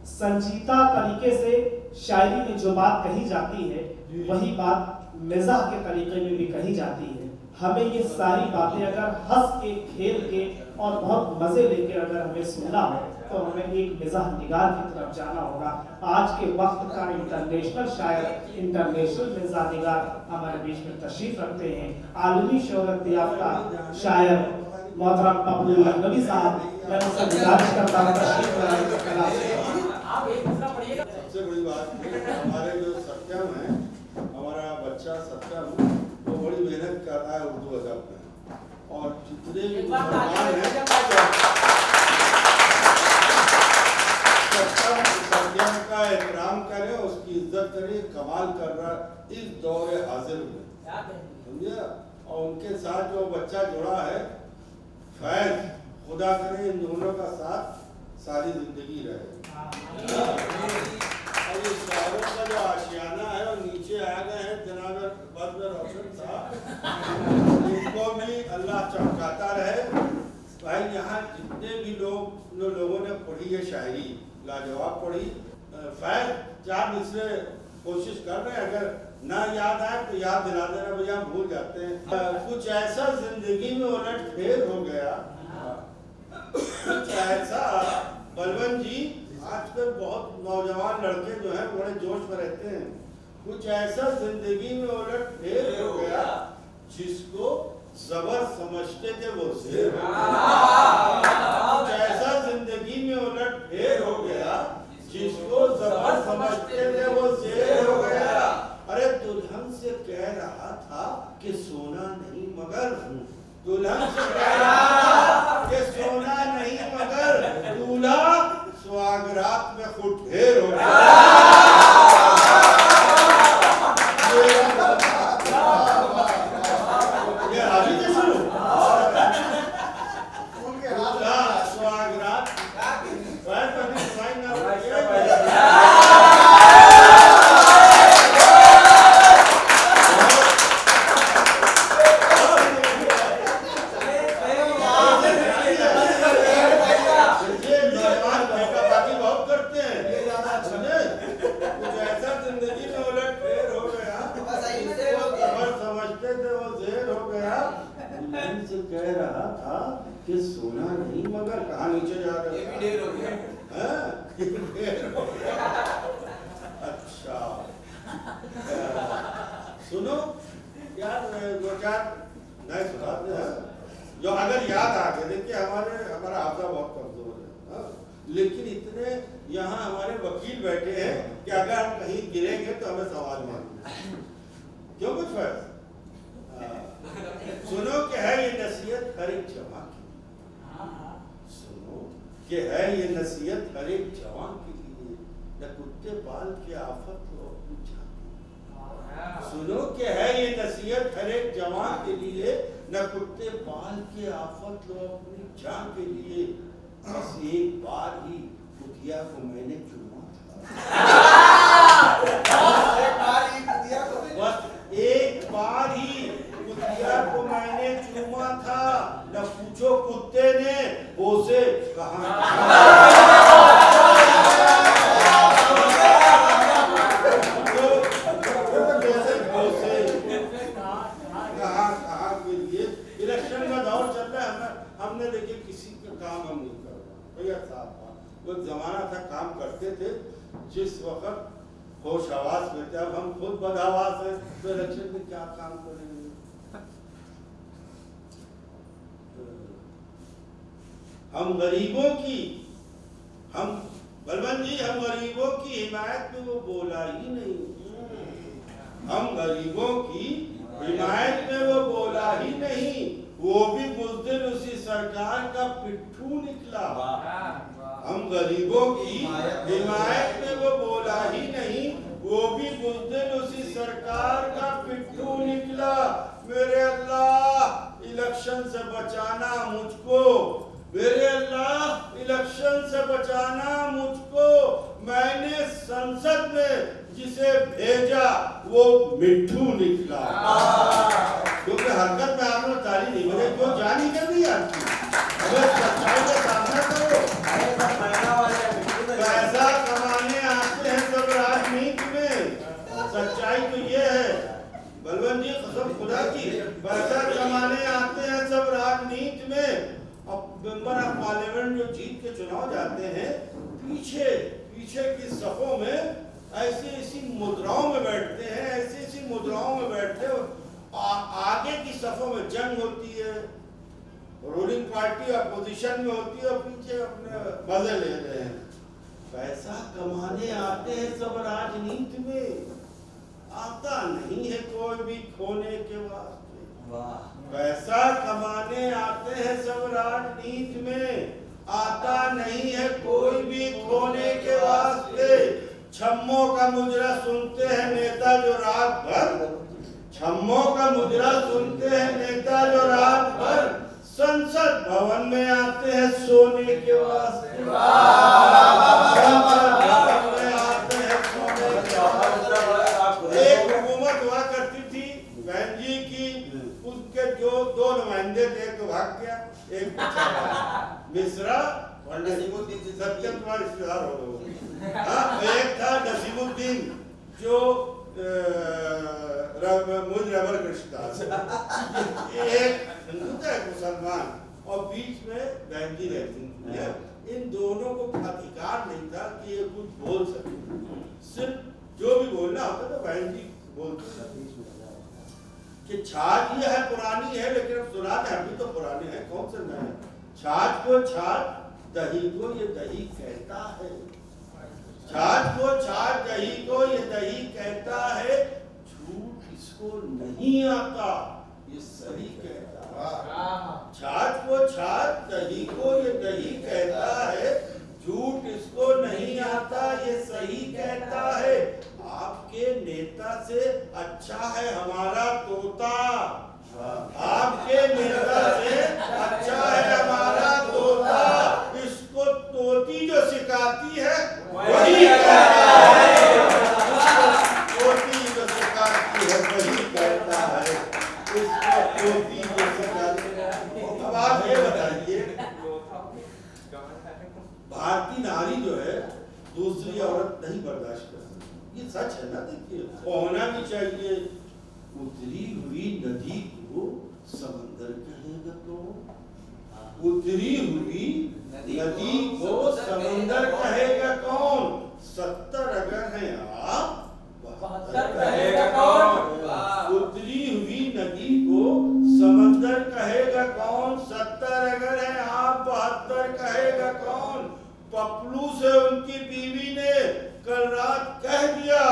संजीदा तरीके से शायरी में जो बात कही जाती है वही बात मिजाह के तरीके में भी कही जाती है। हमें ये सारी बातें अगर हंस के, खेल के और बहुत मजे लेकर अगर हमें सुनना हो तो हमें एक मिजाह निगार की तरफ जाना होगा। आज के वक्त का इंटरनेशनल शायर, इंटरनेशनल मिजाह निगार हमारे बीच में तशरीफ रखते हैं। आलमी शोहरत याफ्ता शायर मोहतरम मकबूल नबी साहब, मैं उनसे गुजारिश करता हूँ तशरीफ लाएं। सबसे बड़ी बात हमारे जो सत्यम है, हमारा बच्चा सत्यम, वो बड़ी मेहनत कर रहा है उर्दू अदब में, और जितने भी मुसलमान हैं सत्यम का एहतराम करें, उसकी इज्जत करें। कमाल कर रहा है इस दौरे हाजिर में, समझे। और उनके साथ जो बच्चा जुड़ा है फैज, खुदा करे इन दोनों का साथ सारी जिंदगी रहे। और ये शहरों का जो आशियाना है और नीचे आ गए हैं जनाब बद्र रोशन साहब, इनको भी अल्लाह चमकाता रहे। भाई यहाँ जितने भी लोगों ने पढ़ी है शायरी, लाजवाब पढ़ी। फैज 4 मिसरे कोशिश कर रहे हैं, अगर ना याद आए तो याद दिला देना भैया, भूल जाते हैं। कुछ ऐसा जिंदगी में उलट फेर हो गया, कुछ ऐसा। बलवन जी, आजकल बहुत नौजवान लड़के जो हैं बड़े जोश में रहते हैं। कुछ ऐसा जिंदगी में उलट फेर हो गया, जिसको जबर समझते थे वो शेर हो गया। कुछ ऐसा जिंदगी में उलट फेर हो गया, जिसको जबर समझते थे वो शेर हो गया। अरे दुल्हन से कह रहा था कि सोना नहीं मगर, दुल्हन से कह रहा था कि सोना नहीं मगर, दूल्हा स्वागरात में खुद ढेर हो गया। कह रहा था कि सोना नहीं मगर, कहाँ नीचे जा रहे ये भी ढेर हो गया। अच्छा सुनो यार, 2-4 नए सुधार हैं जो अगर याद आ गए। देखिए हमारा हाफजा बहुत कमजोर है, लेकिन इतने यहाँ हमारे वकील बैठे हैं कि अगर हम कहीं गिरेंगे तो हमें सवाल मांगेंगे। क्यों कुछ फर्ज सुनो कि है ये नसीहत हर एक जवान की, सुनो कि है ये नसीहत हर एक जवान के लिए, न कुत्ते पाल के आफत हो अपनी जान। सुनो कि है ये नसीहत हर एक जवान के लिए, न कुत्ते पाल के आफत लो अपनी जान के लिए। बस एक बार ही कुतिया को मैंने चुमा था, बस एक बार ही कुतिया को मैंने चूमा था, न पूछो कुत्ते ने बोसे कहाँ के लिए। इलेक्शन का दौर चल रहा है, हमने देखिए किसी का काम हम नहीं कर रहे भैया साहब। वो जमाना था काम करते थे, जिस वक्त होश आवास में थे। अब हम खुद बदहवास है तो इलेक्शन में क्या काम करेंगे। हम गरीबों की, हम बलवन जी, हम गरीबों की हिमायत में वो बोला ही नहीं। हम गरीबों की हिमायत में वो बोला ही नहीं, वो भी बुज़दिल उसी सरकार का पिट्ठू निकला। हम गरीबों की हिमायत में वो बोला ही नहीं, वो भी बुज़दिल उसी सरकार का पिट्ठू निकला। मेरे अल्लाह इलेक्शन से बचाना मुझको, मेरे अल्लाह इलेक्शन से बचाना मुझको। मैंने संसद में जिसे भेजा वो मिट्ठू निकला। क्योंकि हरकत में आपने ताली नहीं बने, क्यों जानी कर दी आपकी। अगर सच्चाई का सामना करो, पैसा मेंबर ऑफ पार्लियामेंट जो जीत के चुनाव जाते हैं, पीछे पीछे की सफों में ऐसी ऐसी मुद्राओं में बैठते हैं, ऐसी ऐसी मुद्राओं में बैठते हैं। आगे की सफों में जंग होती है, रूलिंग पार्टी अपोजिशन में होती है और पीछे अपने मजे ले रहे हैं। पैसा कमाने आते हैं सब राजनीति में, आता नहीं है कोई भी खोने के वास्ते। पैसा कमाने आते हैं सब राजनीति में, आता नहीं है कोई भी खोने के वास्ते। छम्मों का मुजरा सुनते हैं नेता जो रात भर, छम्मों का मुजरा सुनते हैं नेता जो रात भर, संसद भवन में आते हैं सोने के वास्ते। संसद भवन में आते हैं सोने के वास्ते। एक हुकूमत हुआ करती थी बहन जी की, उसके जो दो नुमाइंदे थे, तो भाग गया, एक मिश्रा और नसीमुद्दीन, सत्यम तुम्हारे रिश्तेदार हो गए। हाँ, एक था नसीमुद्दीन जो मुझ रबर का रिश्तेदार, एक हिंदू था एक मुसलमान, और बीच में बहन जी रहती है। इन दोनों को अधिकार नहीं था कि ये कुछ बोल सके, सिर्फ जो भी बोलना होता था बहन जी बोलते कि छाछ ये है पुरानी है, लेकिन अब सुनाते हम भी तो पुराने हैं, कौन से नए हैं। छाछ को छाछ, दही को ये दही कहता है। छाछ को छाछ, दही को ये दही कहता है। झूठ इसको नहीं आता, ये सही कहता है। छाछ को छाछ, दही को ये दही कहता है। झूठ इसको नहीं आता, ये सही कहता है। आपके नेता से अच्छा है हमारा तोता, आपके नेता से अच्छा है हमारा तोता। इसको तोती जो सिखाती है वही कहता है, तोती जो सिखाती है वही कहता है, इसको तोती जो सिखाती है। अब आप ये बताइए, भारतीय नारी जो है दूसरी औरत नहीं बर्दाश्त कर सकती, ये सच है ना। देखिए, होना भी चाहिए। उतरी हुई नदी को समंदर कहेगा कौन? उतरी हुई नदी को समंदर कहेगा कौन? 70 अगर हैं आप, 72 कहेगा कौन? उतरी हुई नदी को समंदर कहेगा कौन? 70 अगर हैं आप, 72 कहेगा कौन? पपलू से उनकी बीवी ने कल रात कह दिया,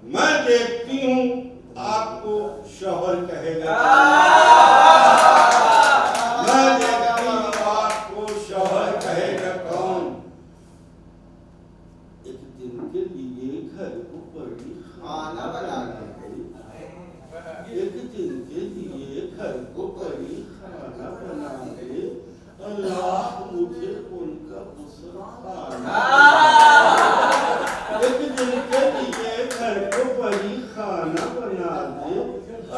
मैं देखती हूँ आपको शौहर कहेगा। मैं देखती हूँ आपको शौहर कहेगा कौन? एक दिन के लिए घर को बड़ी खाना बनाने गई, एक दिन के लिए घर को बड़ी खाना बनाने, अल्लाह मुझे उनका एक दिन के लिए घर को बड़ी खाना बना दे,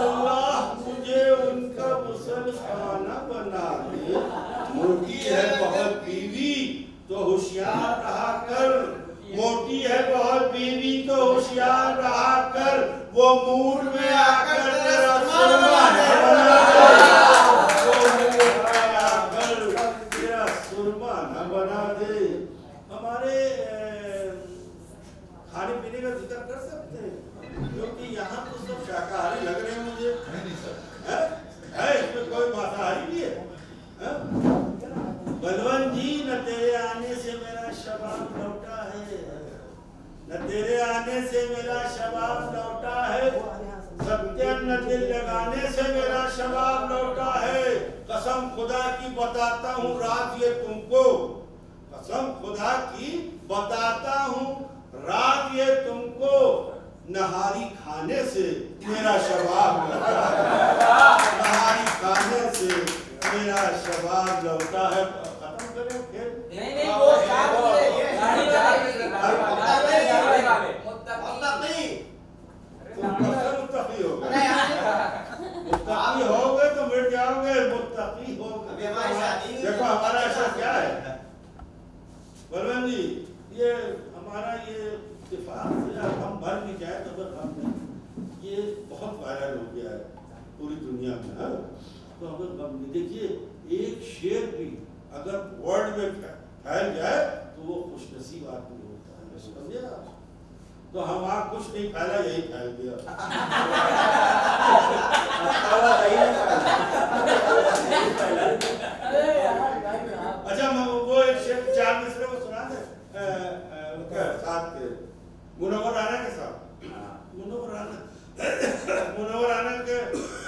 अल्लाह मुझे उनका मुसल खाना बना दे। मोटी है बहुत बीवी तो होशियार रहा कर, मोटी है बहुत बीवी तो होशियार रहा कर। वो मूड में आकर तेरा सुरमा न बना दे, वो मूड में आकर तेरा सुरमा न बना दे। हमारे खाने पीने का जिक्र कर सकते हैं, क्योंकि यहाँ तो सब शाकाहारी लग रहे हैं मुझे। है इसमें कोई मांसाहारी भी है? बलवंत जी, न तेरे आने से मेरा शबाब लौटा है, न तेरे आने से मेरा शबाब लौटा है। सत्यम न दिल लगाने से मेरा शबाब लौटा है। कसम खुदा की बताता हूँ रात ये तुमको, कसम खुदा की बताता हूँ रात ये तुमको, नहारी खाने से मेरा शबाब लौटा है, नहारी खाने से मेरा शबाब लौटा है। खत्म करें फिर? नहीं वो मुत्तकी हो गए, मुत्तकी हो गए तो मिट जाओगे, मुत्तकी हो गए। देखो हमारा ऐसा क्या है बलवंत जी, ये हमारा ये इत्तेफाक से हम भर भी जाए तो फिर हम नहीं, ये बहुत वायरल हो गया है पूरी दुनिया में। तो अगर देखिए, एक शेर भी अगर वर्ल्ड में फैल जाए तो वो खुशनसीब आदमी होता है, समझे आप? तो हमारा कुछ नहीं फैला, यही फैल गया। अच्छा वो एक शेर 4 मिसरे वो सुना दे साथ के मुनव्वर राना के साथ। मुनव्वर राना के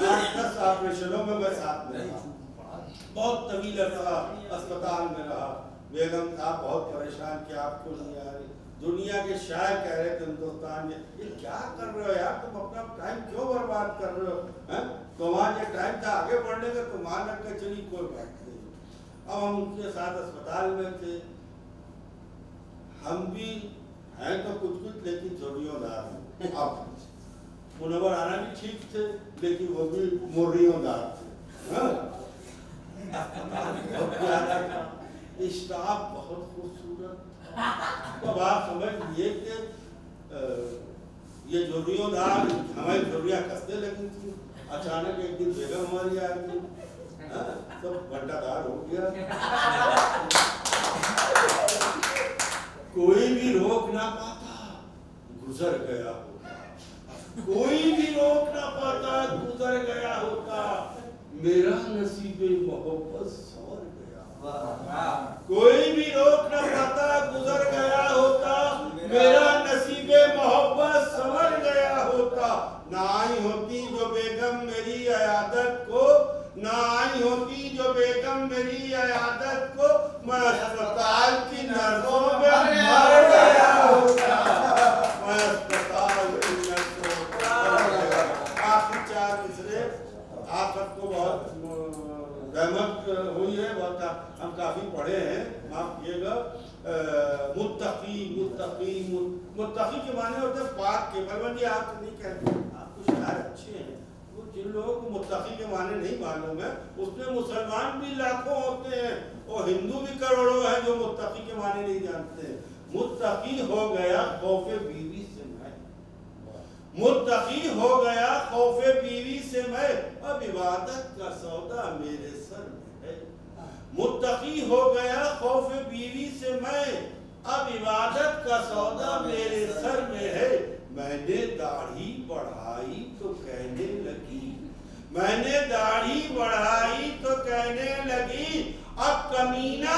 8-10 ऑपरेशनों में मैं साथ में था, बहुत तवील रहा, अस्पताल में रहा। बेगम साहब बहुत परेशान कि आप क्यों नहीं आ रही। दुनिया के शायर कह रहे थे हिंदुस्तान में, ये क्या कर रहे हो यार, तुम अपना टाइम क्यों बर्बाद कर रहे हो? तुम्हारा टाइम था आगे बढ़ने का, तुम मान रख के चली, कोई बात नहीं। अब हम उनके साथ अस्पताल में थे। हम भी हैं तो कुछ लेकिन झुर्रियोंदार हैं। अब मुनव्वर राना भी ठीक थे लेकिन वो भी मुर्रियोंदार थे। स्टाफ बहुत खूबसूरत। तो आप समझ लिए कि ये झुर्रियोंदार हमारी झुर्रियाँ कसने लगी थी। अचानक एक दिन बेगम हमारी आ गई, तो बंटादार हो गया। कोई भी रोक ना पाता, गुजर गया होता। कोई भी रोक ना पाता, गुजर गया होता। मेरा नसीबे मोहब्बत संवर गया। कोई भी रोक ना पाता, गुजर गया होता। मेरा नसीबे मोहब्बत संवर गया होता। ना आई होती जो बेगम मेरी अयादत को, ना आई होती जो बेगम मेरी अयादत को, मैं अस्पताल की नर्सों में मर गया होता। मैं अस्पताल की नर्सों में मर गया। आखिरी 4 मिसरे आप सबको बहुत रहमत हुई है, बहुत हम काफी पढ़े हैं, माफ किएगा। मुत्तकी मुत्तकी मुत्तकी के माने होते हैं पाक के। बलवंत जी आप नहीं कहते, आपको शायर अच्छे हैं। वो जिन लोगों को मुत्तकी के माने नहीं मालूम है, उसमें मुसलमान भी लाखों होते हैं और हिंदू भी करोड़ों हैं जो मुत्तकी के माने नहीं जानते। मुत्तकी हो गया खौफे बीवी से मैं, मुत्तकी हो गया खौफे बीवी से मैं, अब इबादत का सौदा मेरे सर में है। मुत्तकी हो गया खौफे बीवी से मैं, अब इबादत का सौदा मेरे सर में है। मैंने दाढ़ी बढ़ाई तो कहने लगी, मैंने दाढ़ी बढ़ाई तो कहने लगी, अब कमीना